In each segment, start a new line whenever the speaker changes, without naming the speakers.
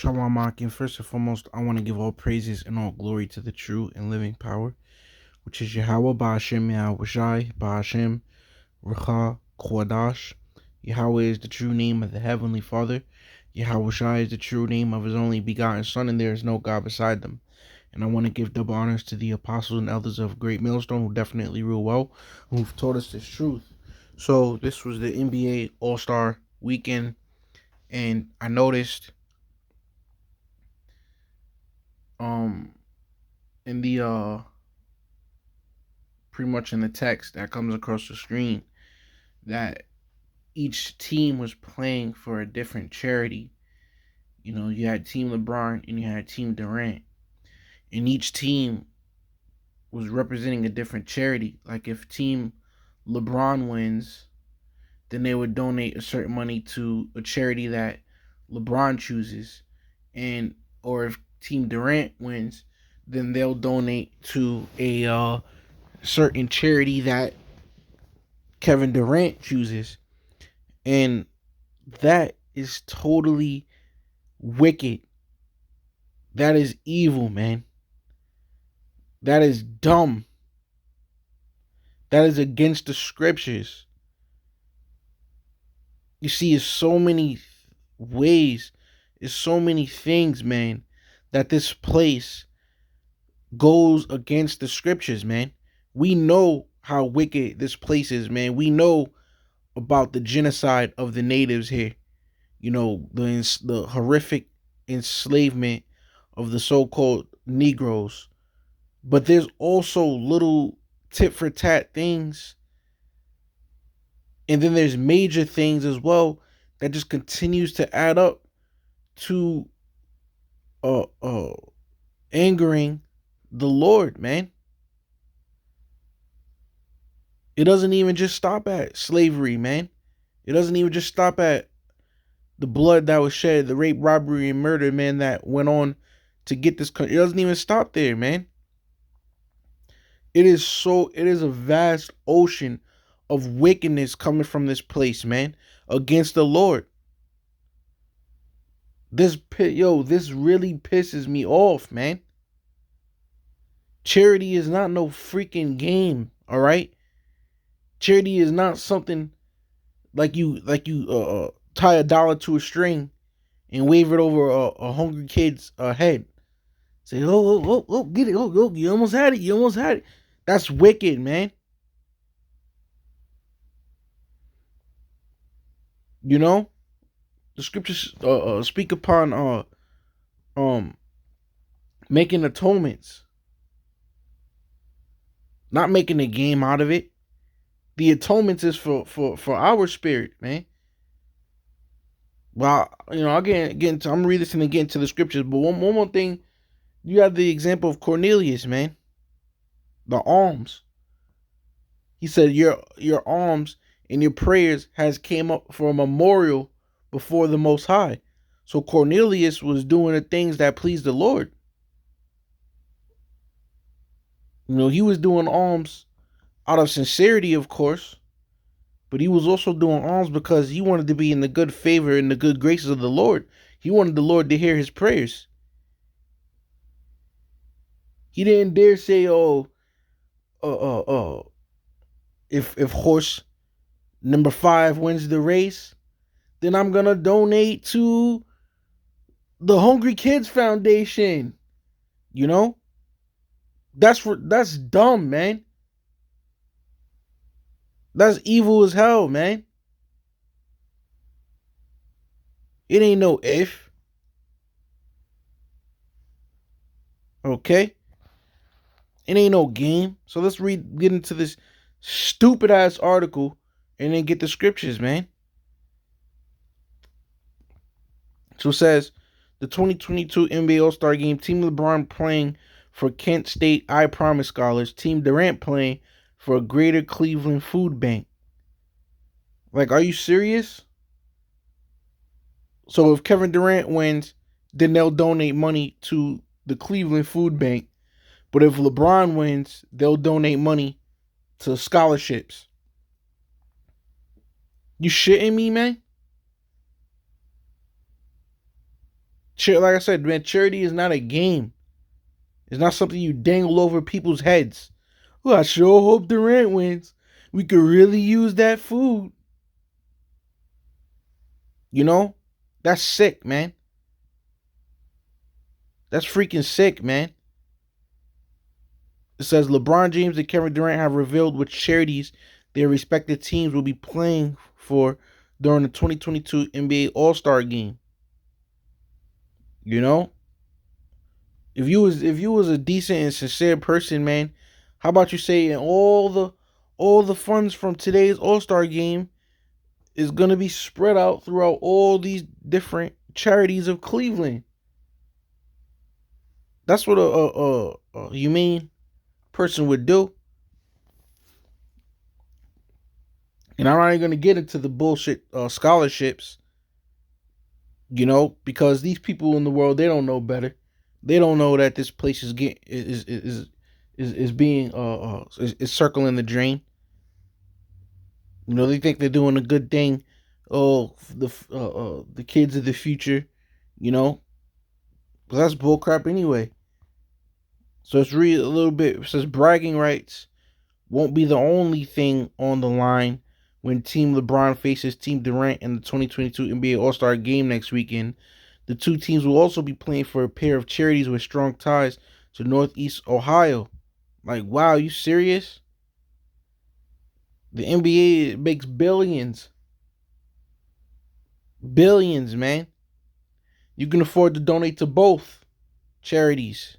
Shalom Akim. First and foremost, I want to give all praises and all glory to the true and living power, which is Yahweh Ba'ashem Yahweh Shai Ba'ashem Recha Kwadash. Yahweh is the true name of the Heavenly Father. Yahweh Shai is the true name of His only begotten Son, and there is no God beside them. And I want to give double honors to the apostles and elders of Great Millstone, who definitely rule well, who've taught us this truth. So this was the NBA All-Star Weekend, and I noticed um in the pretty much in the text that comes across the screen that each team was playing for a different charity. You know, you had Team LeBron and you had Team Durant, and each team was representing a different charity. Like if Team LeBron wins, then they would donate a certain money to a charity that LeBron chooses, and or if Team Durant wins, then they'll donate to a certain charity that Kevin Durant chooses. And that is totally wicked. That is evil, man. That is dumb. That is against the scriptures. You see, it's so many ways, it's so many things, man, that this place goes against the scriptures, man. We know how wicked this place is, man. We know about the genocide of the natives here. You know, the horrific enslavement of the so-called Negroes. But there's also little tit for tat things, and then there's major things as well that just continues to add up to uh uh angering the Lord, man. It doesn't even just stop at slavery, man. It doesn't even just stop at the blood that was shed, the rape, robbery, and murder, man, that went on to get this country. It doesn't even stop there, man. It is a vast ocean of wickedness coming from this place, man, against the Lord. This really pisses me off, man. Charity is not no freaking game, all right? Charity is not something like you tie a dollar to a string and wave it over a hungry kid's head. Say, oh, get it, oh, you almost had it, you almost had it. That's wicked, man. You know, the scriptures speak upon um making atonements, not making a game out of it. The atonements is for our spirit, man. Well, you know, again, I'm gonna read this and then get into the scriptures. But one more thing, you have the example of Cornelius, man. The alms. He said your alms and your prayers has came up for a memorial before the Most High. So Cornelius was doing the things that pleased the Lord. You know, he was doing alms out of sincerity, of course, but he was also doing alms because he wanted to be in the good favor and the good graces of the Lord. He wanted the Lord to hear his prayers. He didn't dare say, "Oh, if horse number 5 wins the race, then I'm gonna donate to the Hungry Kids Foundation." You know, that's dumb, man. That's evil as hell, man. It ain't no if. Okay? It ain't no game. So let's get into this stupid ass article and then get the scriptures, man. So it says the 2022 NBA All-Star Game, Team LeBron playing for Kent State I Promise Scholars, Team Durant playing for a Greater Cleveland Food Bank. Like, are you serious? So if Kevin Durant wins, then they'll donate money to the Cleveland Food Bank. But if LeBron wins, they'll donate money to scholarships. You shitting me, man? like I said, man, charity is not a game. It's not something you dangle over people's heads. Well, I sure hope Durant wins. We could really use that food. You know? That's sick, man. That's freaking sick, man. It says LeBron James and Kevin Durant have revealed which charities their respective teams will be playing for during the 2022 NBA All-Star Game. You know? If you was a decent and sincere person, man, how about you say in all the funds from today's All-Star Game is going to be spread out throughout all these different charities of Cleveland. That's what a humane person would do. And I'm not even going to get into the bullshit scholarships, because these people in the world, they don't know better. They don't know that this place is getting is being is circling the drain. They think they're doing a good thing. Oh, the kids of the future, but that's bullcrap anyway. So it's really a little bit. It says bragging rights won't be the only thing on the line when Team LeBron faces Team Durant in the 2022 NBA All-Star Game next weekend. The two teams will also be playing for a pair of charities with strong ties to Northeast Ohio. Like, wow, you serious? The NBA makes billions. Billions, man. You can afford to donate to both charities.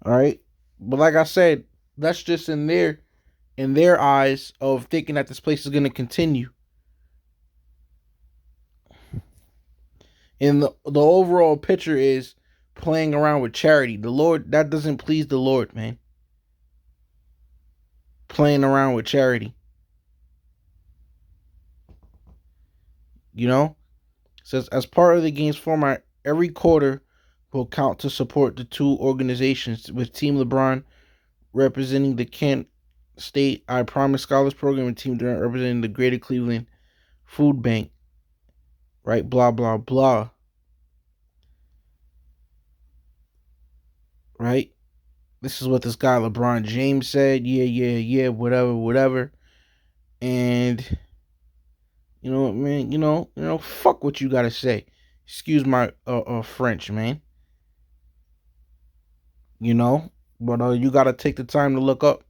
All right? But like I said, that's just in their eyes of thinking that this place is going to continue. And the overall picture is playing around with charity. The Lord, that doesn't please the Lord, man. Playing around with charity. It says, as part of the game's format, every quarter will count to support the two organizations, with Team LeBron representing the Kent State I Promise Scholars Program and Team Durant representing the Greater Cleveland Food Bank. Right? Blah, blah, blah. Right? This is what this guy LeBron James said. Yeah, whatever. And you know what, man? Fuck what you gotta say. Excuse my French, man. But you gotta take the time to look up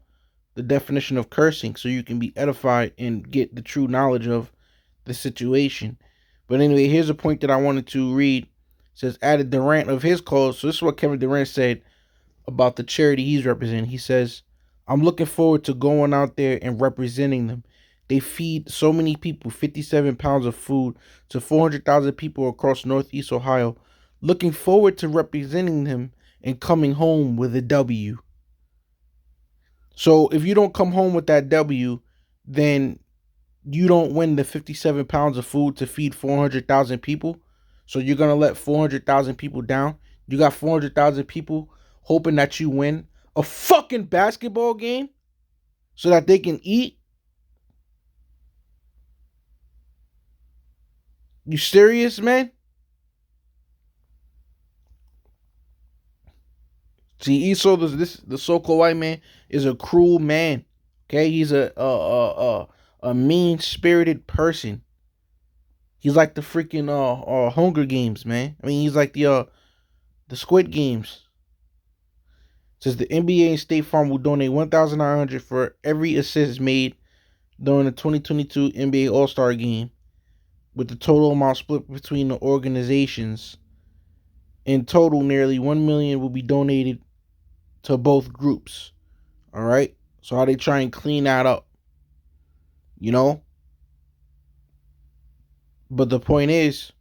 the definition of cursing so you can be edified and get the true knowledge of the situation. But anyway, here's a point that I wanted to read. It says, added Durant of his cause. So this is what Kevin Durant said about the charity he's representing. He says, I'm looking forward to going out there and representing them. They feed so many people 57 pounds of food to 400,000 people across Northeast Ohio. Looking forward to representing them and coming home with a W. So if you don't come home with that W, then you don't win the 57 pounds of food to feed 400,000 people. So you're going to let 400,000 people down. You got 400,000 people hoping that you win a fucking basketball game so that they can eat. You serious, man? See, Esau, the so-called white man, is a cruel man. Okay, he's a mean-spirited person. He's like the freaking Hunger Games, man. I mean, he's like the Squid Games. It says the NBA and State Farm will donate $1,900 for every assist made during the 2022 NBA All-Star Game, with the total amount split between the organizations. In total, nearly $1 million will be donated to both groups. All right. So how they try and clean that up, But the point is,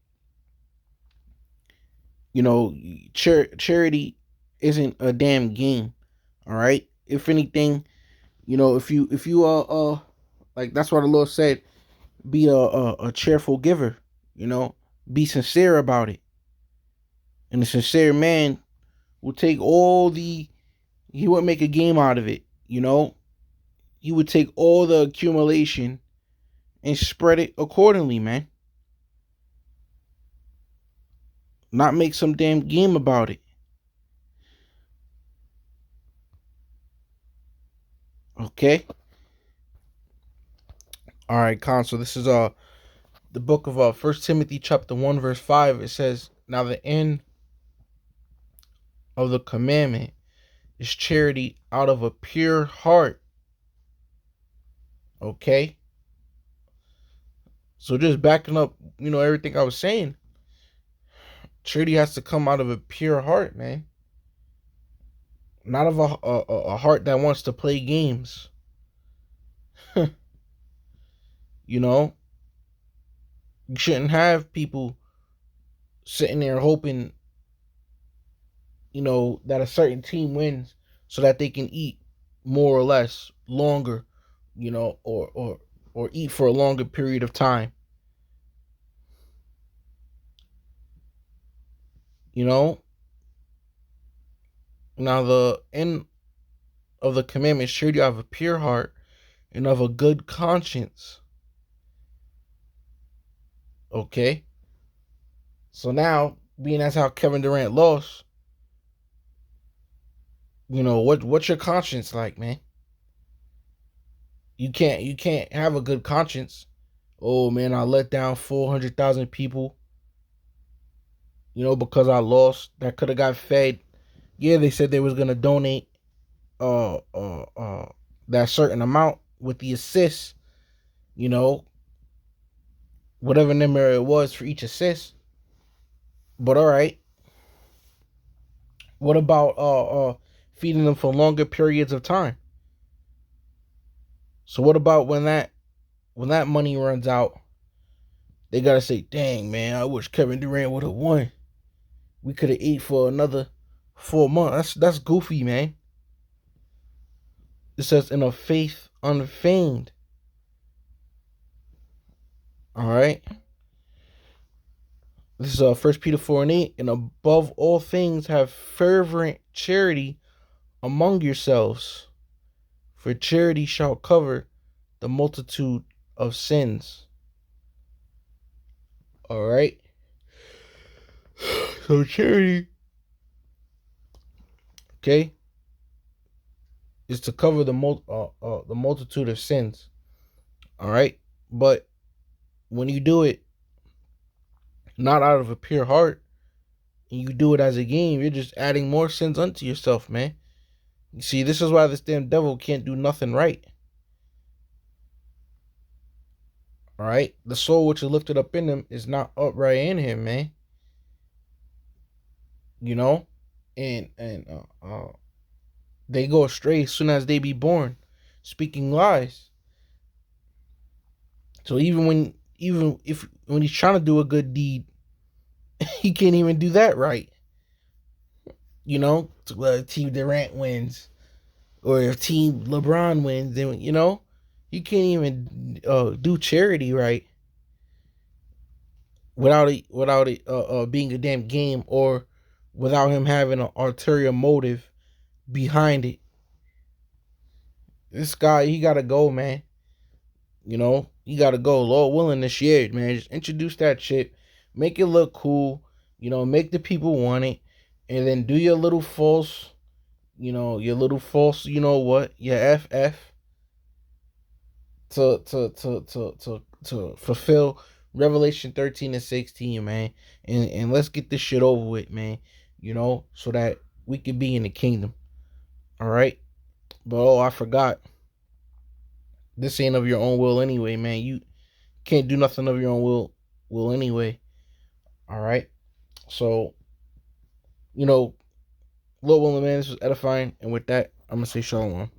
charity isn't a damn game. All right. If anything, if you like, that's what the Lord said, be a cheerful giver. Be sincere about it. And a sincere man will take he wouldn't make a game out of it. He would take all the accumulation and spread it accordingly, man. not make some damn game about it. Okay. All right, Con. So this is the book of 1 Timothy chapter 1 verse 5. It says, "Now the end of the commandment is charity out of a pure heart." Okay? So just backing up, everything I was saying, charity has to come out of a pure heart, man. Not of a heart that wants to play games. You know, you shouldn't have people sitting there hoping, that a certain team wins so that they can eat more or less longer, or eat for a longer period of time. You know, now the end of the commandment should you have a pure heart and of a good conscience. Okay, so now being that's how Kevin Durant lost. What's your conscience like, man? You can't have a good conscience. Oh man, I let down 400,000 people. Because I lost. That could have got fed. Yeah, they said they was gonna donate uh uh uh that certain amount with the assists. You know, whatever number it was for each assist. But all right, what about feeding them for longer periods of time? So what about when that money runs out? They gotta say, "Dang man, I wish Kevin Durant would have won. We could have ate for another 4 months." That's goofy, man. It says in a faith unfeigned. All right. This is 1 Peter 4:8. "And above all things, have fervent charity among yourselves, for charity shall cover the multitude of sins." All right. So charity, okay, is to cover the multitude of sins. All right. But when you do it not out of a pure heart, and you do it as a game, you're just adding more sins unto yourself, man. You see, this is why this damn devil can't do nothing right. All right, the soul which is lifted up in him is not upright in him, man. You know, and they go astray as soon as they be born, speaking lies. So even if when he's trying to do a good deed, he can't even do that right. If Team Durant wins, or if Team LeBron wins, then you can't even do charity right without it being a damn game, or without him having an ulterior motive behind it. This guy, he gotta go, man. He gotta go. Lord willing, this year, man. Just introduce that shit, make it look cool. Make the people want it, and then do your little false. Your little false. You know what? Your FF to fulfill Revelation 13 and 16, man. And let's get this shit over with, man. So that we could be in the kingdom. All right. But I forgot. This ain't of your own will anyway, man. You can't do nothing of your own will anyway. All right. So, Lord willing, man, this was edifying. And with that, I'm gonna say shalom.